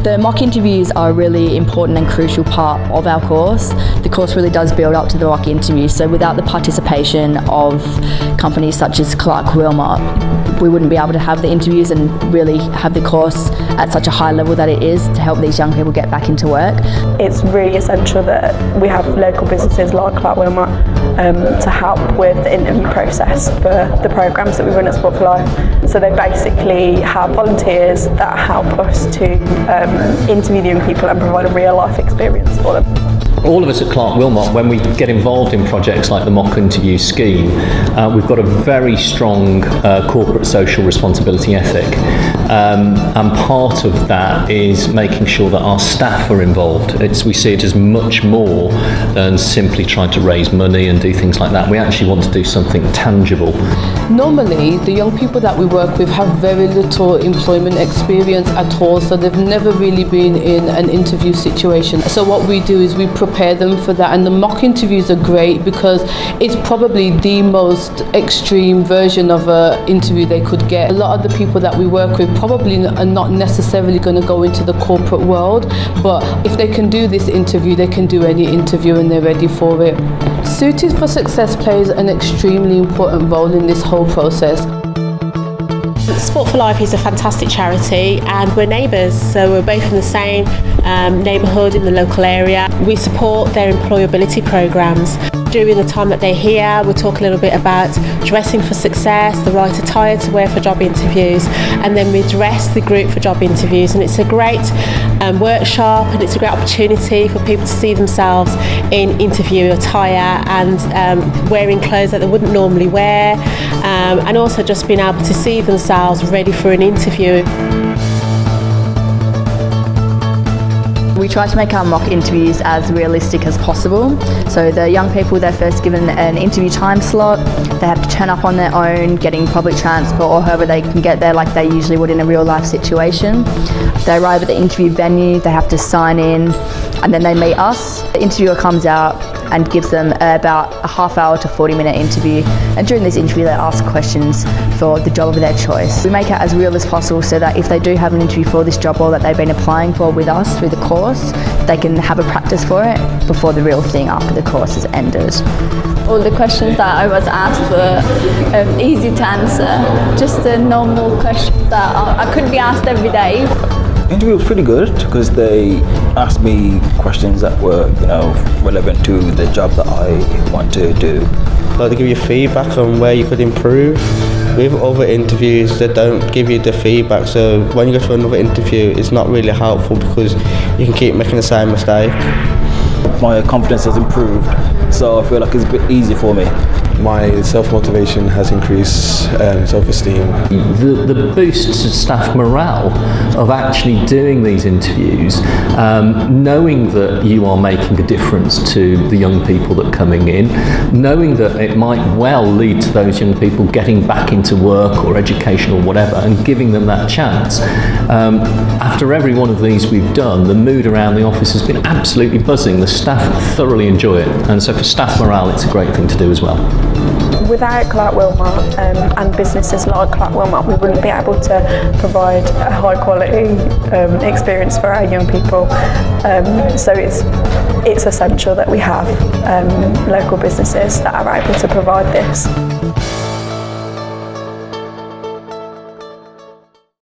The mock interviews are a really important and crucial part of our course. The course really does build up to the mock interviews, so without the participation of companies such as Clarke, Willmott, we wouldn't be able to have the interviews and really have the course at such a high level that it is to help these young people get back into work. It's really essential that we have local businesses like Clarke, Willmott to help with the interview process for the programmes that we run at Sport for Life. So they basically have volunteers that help us to interview the young people and provide a real life experience for them. All of us at Clarke Willmott, when we get involved in projects like the mock interview scheme, we've got a very strong corporate social responsibility ethic, and part of that is making sure that our staff are involved. We see it as much more than simply trying to raise money and do things like that. We actually want to do something tangible. Normally, the young people that we work with have very little employment experience at all, so they've never really been in an interview situation. So what we do is we prepare them for that, and the mock interviews are great because it's probably the most extreme version of an interview they could get. A lot of the people that we work with probably are not necessarily going to go into the corporate world, but if they can do this interview, they can do any interview and they're ready for it. Suited for Success plays an extremely important role in this whole process. Sport for Life is a fantastic charity and we're neighbours, so we're both in the same neighbourhood in the local area. We support their employability programmes. During the time that they're here, we'll talk a little bit about dressing for success, the right attire to wear for job interviews, and then we dress the group for job interviews. And it's a great workshop, and it's a great opportunity for people to see themselves in interview attire and wearing clothes that they wouldn't normally wear, and also just being able to see themselves ready for an interview. We try to make our mock interviews as realistic as possible. So the young people, they're first given an interview time slot. They have to turn up on their own, getting public transport or however they can get there like they usually would in a real life situation. They arrive at the interview venue, they have to sign in, and then they meet us. The interviewer comes out and gives them about a half-hour to 40-minute interview, and during this interview they ask questions for the job of their choice. We make it as real as possible so that if they do have an interview for this job role that they've been applying for with us through the course, they can have a practice for it before the real thing after the course has ended. All the questions that I was asked were easy to answer, just the normal questions that I couldn't be asked every day. The interview was pretty good because they asked me questions that were, relevant to the job that I want to do. Like they give you feedback on where you could improve. With other interviews, they don't give you the feedback, so when you go for another interview, it's not really helpful because you can keep making the same mistake. My confidence has improved, so I feel like it's a bit easier for me. My self-motivation has increased, self-esteem. The boost to staff morale of actually doing these interviews, knowing that you are making a difference to the young people that are coming in, knowing that it might well lead to those young people getting back into work or education or whatever, and giving them that chance. After every one of these we've done, the mood around the office has been absolutely buzzing. The staff thoroughly enjoy it, and so for staff morale it's a great thing to do as well. Without Clarke Willmott and businesses like Clarke Willmott, we wouldn't be able to provide a high quality experience for our young people. So it's essential that we have local businesses that are able to provide this.